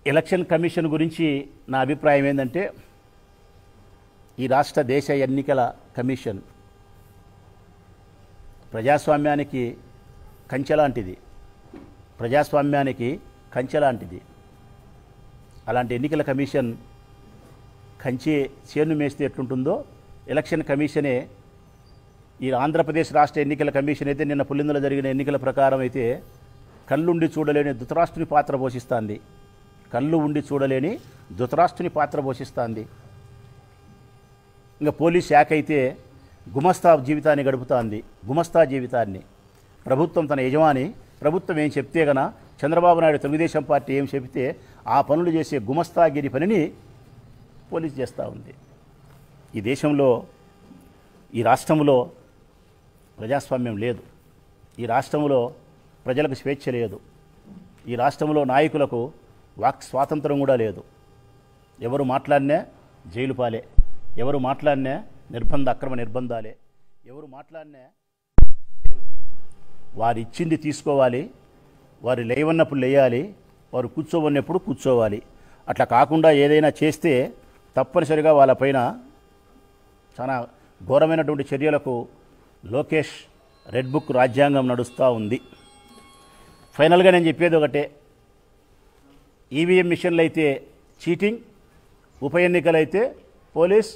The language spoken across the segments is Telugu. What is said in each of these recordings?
ఎలక్షన్ కమిషన్ గురించి నా అభిప్రాయం ఏంటంటే ఈ రాష్ట్ర దేశ ఎన్నికల కమిషన్ ప్రజాస్వామ్యానికి కంచెలాంటిది. అలాంటి ఎన్నికల కమిషన్ కంచె చేను మేస్తే ఎట్లుంటుందో ఎలక్షన్ కమిషనే ఈ ఆంధ్రప్రదేశ్ రాష్ట్ర ఎన్నికల కమిషన్ అయితే నిన్న పులిందులో జరిగిన ఎన్నికల ప్రకారం అయితే కళ్ళుండి చూడలేని ధృతరాష్ట్రుని పాత్ర పోషిస్తుంది. ఇంకా పోలీస్ శాఖ అయితే గుమస్తా జీవితాన్ని ప్రభుత్వం తన యజమాని, ప్రభుత్వం ఏం చెప్తే గన చంద్రబాబు నాయుడు తెలుగుదేశం పార్టీ ఏం చెబితే ఆ పనులు చేసే గుమస్తాగిరి పనిని పోలీస్ చేస్తూ ఉంది. ఈ దేశంలో ఈ రాష్ట్రంలో ప్రజాస్వామ్యం లేదు. ఈ రాష్ట్రంలో ప్రజలకు స్వేచ్ఛ లేదు. ఈ రాష్ట్రంలో నాయకులకు వాక్ స్వాతంత్రం కూడా లేదు. ఎవరు మాట్లాడినా జైలు పాలే, ఎవరు మాట్లాడినా అక్రమ నిర్బంధాలే, ఎవరు మాట్లాడినా వారు ఇచ్చింది తీసుకోవాలి, వారు లేవన్నప్పుడు లేయాలి, వారు కూర్చోవన్నప్పుడు కూర్చోవాలి. అట్లా కాకుండా ఏదైనా చేస్తే తప్పనిసరిగా వాళ్ళపైన చాలా ఘోరమైనటువంటి చర్యలకు లోకేష్ రెడ్ బుక్ రాజ్యాంగం నడుస్తూ ఉంది. ఫైనల్గా నేను చెప్పేది ఒకటే, ఈవీఎం మిషన్లు అయితే చీటింగ్, ఉప ఎన్నికలైతే పోలీస్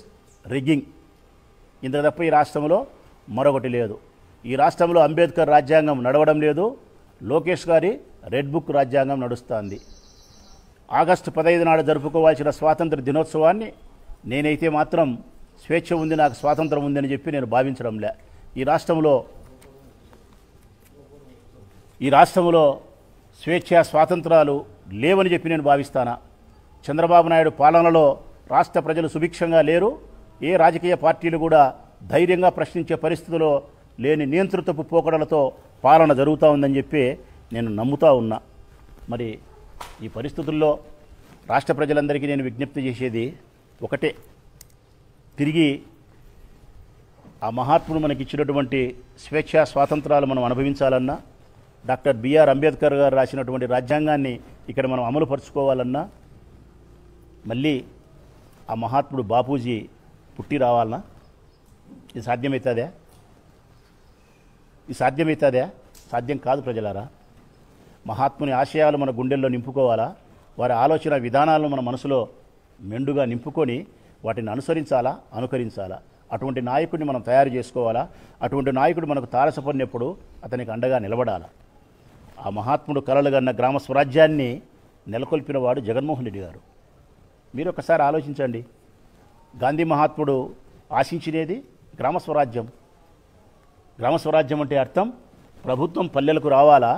రిగ్గింగ్. ఇంత తప్ప ఈ రాష్ట్రంలో మరొకటి లేదు. ఈ రాష్ట్రంలో అంబేద్కర్ రాజ్యాంగం నడవడం లేదు, లోకేష్ గారి రెడ్ బుక్ రాజ్యాంగం నడుస్తుంది. ఆగస్టు 15 నాడు జరుపుకోవాల్సిన స్వాతంత్ర దినోత్సవాన్ని నేనైతే మాత్రం స్వేచ్ఛ ఉంది, నాకు స్వాతంత్రం ఉందని చెప్పి నేను భావించడంలే. ఈ రాష్ట్రంలో స్వేచ్ఛ స్వాతంత్రాలు లేవని చెప్పి నేను భావిస్తానా. చంద్రబాబు నాయుడు పాలనలో రాష్ట్ర ప్రజలు సుభిక్షంగా లేరు. ఏ రాజకీయ పార్టీలు కూడా ధైర్యంగా ప్రశ్నించే పరిస్థితిలో లేని నియంతృత్వపు పోకడలతో పాలన జరుగుతూ ఉందని చెప్పి నేను నమ్ముతా ఉన్నా. మరి ఈ పరిస్థితుల్లో రాష్ట్ర ప్రజలందరికీ నేను విజ్ఞప్తి చేసేది ఒకటే, తిరిగి ఆ మహాత్ముడు మనకి ఇచ్చినటువంటి స్వేచ్ఛ స్వాతంత్రాలు మనం అనుభవించాలన్నా, డాక్టర్ బిఆర్ అంబేద్కర్ గారు రాసినటువంటి రాజ్యాంగాన్ని ఇక్కడ మనం అమలుపరుచుకోవాలన్నా, మళ్ళీ ఆ మహాత్ముడు బాపూజీ పుట్టి రావాలన్నా ఇది సాధ్యమవుతుందా? సాధ్యం కాదు ప్రజలారా. మహాత్ముని ఆశయాలు మన గుండెల్లో నింపుకోవాలా, వారి ఆలోచన విధానాలను మన మనసులో మెండుగా నింపుకొని వాటిని అనుకరించాలా. అటువంటి నాయకుడిని మనం తయారు చేసుకోవాలా. అటువంటి నాయకుడు మనకు తారసపడినప్పుడు అతనికి అండగా నిలబడాలా. ఆ మహాత్ముడు కలలుగన్న గ్రామ స్వరాజ్యాన్ని నెలకొల్పిన వాడు జగన్మోహన్ రెడ్డి గారు. మీరు ఒకసారి ఆలోచించండి. గాంధీ మహాత్ముడు ఆశించినది గ్రామ స్వరాజ్యం అంటే అర్థం ప్రభుత్వం పల్లెలకు రావాలా,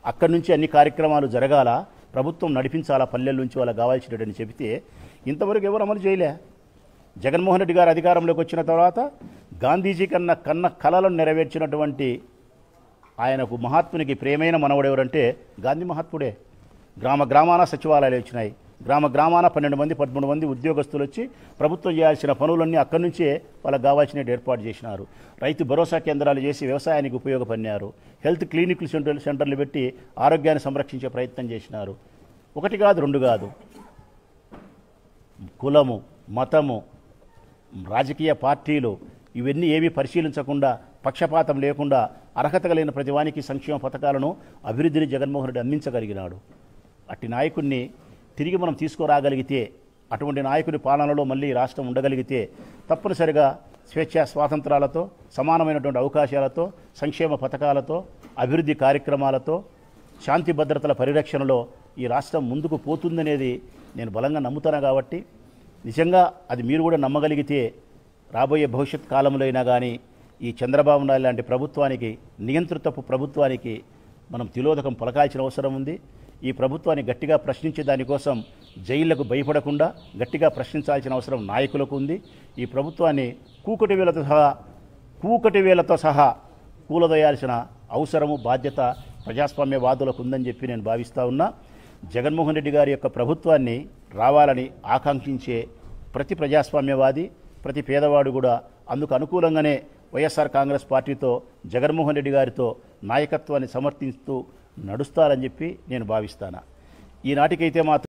అక్కడి నుంచి అన్ని కార్యక్రమాలు జరగాల, ప్రభుత్వం నడిపించాలా పల్లెల నుంచి వాళ్ళకి కావాల్సినట్టని చెబితే ఇంతవరకు ఎవరు అమలు చేయలే. జగన్మోహన్ రెడ్డి గారు అధికారంలోకి వచ్చిన తర్వాత గాంధీజీ కన్న కలలను నెరవేర్చినటువంటి ఆయనకు మహాత్మునికి ప్రేమైన మనవడు ఎవరంటే గాంధీ మహాత్ముడే. గ్రామాన సచివాలయాలు వచ్చినాయి. గ్రామాన 12 మంది 13 మంది ఉద్యోగస్తులు వచ్చి ప్రభుత్వం చేయాల్సిన పనులన్నీ అక్కడి నుంచే వాళ్ళకి కావాల్సినవి ఏర్పాటు చేసినారు. రైతు భరోసా కేంద్రాలు చేసి వ్యవసాయానికి ఉపయోగపడినారు. హెల్త్ క్లినిక్లు సెంటర్లు పెట్టి ఆరోగ్యాన్ని సంరక్షించే ప్రయత్నం చేసినారు. ఒకటి కాదు, రెండు కాదు. కులము, మతము, రాజకీయ పార్టీలు ఇవన్నీ ఏమీ పరిశీలించకుండా, పక్షపాతం లేకుండా అర్హత కలిగిన ప్రతి వానికి సంక్షేమ పథకాలను, అభివృద్ధిని జగన్మోహన్ రెడ్డి అందించగలిగినాడు. అట్టి నాయకుడిని తిరిగి మనం తీసుకురాగలిగితే, అటువంటి నాయకుడి పాలనలో మళ్ళీ రాష్ట్రం ఉండగలిగితే తప్పనిసరిగా స్వేచ్ఛ స్వాతంత్రాలతో, సమానమైనటువంటి అవకాశాలతో, సంక్షేమ పథకాలతో, అభివృద్ధి కార్యక్రమాలతో, శాంతి భద్రతల పరిరక్షణలో ఈ రాష్ట్రం ముందుకు పోతుందనేది నేను బలంగా నమ్ముతాను. కాబట్టి నిజంగా అది మీరు కూడా నమ్మగలిగితే రాబోయే భవిష్యత్ కాలంలో అయినా కానీ ఈ చంద్రబాబు నాయుడు లాంటి ప్రభుత్వానికి, నియంతృత్వపు ప్రభుత్వానికి మనం తిలోదకం పలకాల్సిన అవసరం ఉంది. ఈ ప్రభుత్వాన్ని గట్టిగా ప్రశ్నించే దానికోసం జైళ్లకు భయపడకుండా గట్టిగా ప్రశ్నించాల్సిన అవసరం నాయకులకు ఉంది. ఈ ప్రభుత్వాన్ని కూకటి వేలతో సహా కూలదోయాల్సిన అవసరము, బాధ్యత ప్రజాస్వామ్యవాదులకు ఉందని చెప్పి నేను భావిస్తూ ఉన్నా. జగన్మోహన్ రెడ్డి గారి యొక్క ప్రభుత్వాన్ని రావాలని ఆకాంక్షించే ప్రతి ప్రజాస్వామ్యవాది, ప్రతి పేదవాడు కూడా అందుకు అనుకూలంగానే వైఎస్ఆర్ కాంగ్రెస్ పార్టీతో, జగన్మోహన్ రెడ్డి గారితో నాయకత్వాన్ని సమర్థిస్తూ నడుస్తారని చెప్పి నేను భావిస్తాను. ఈనాటికైతే మాత్రం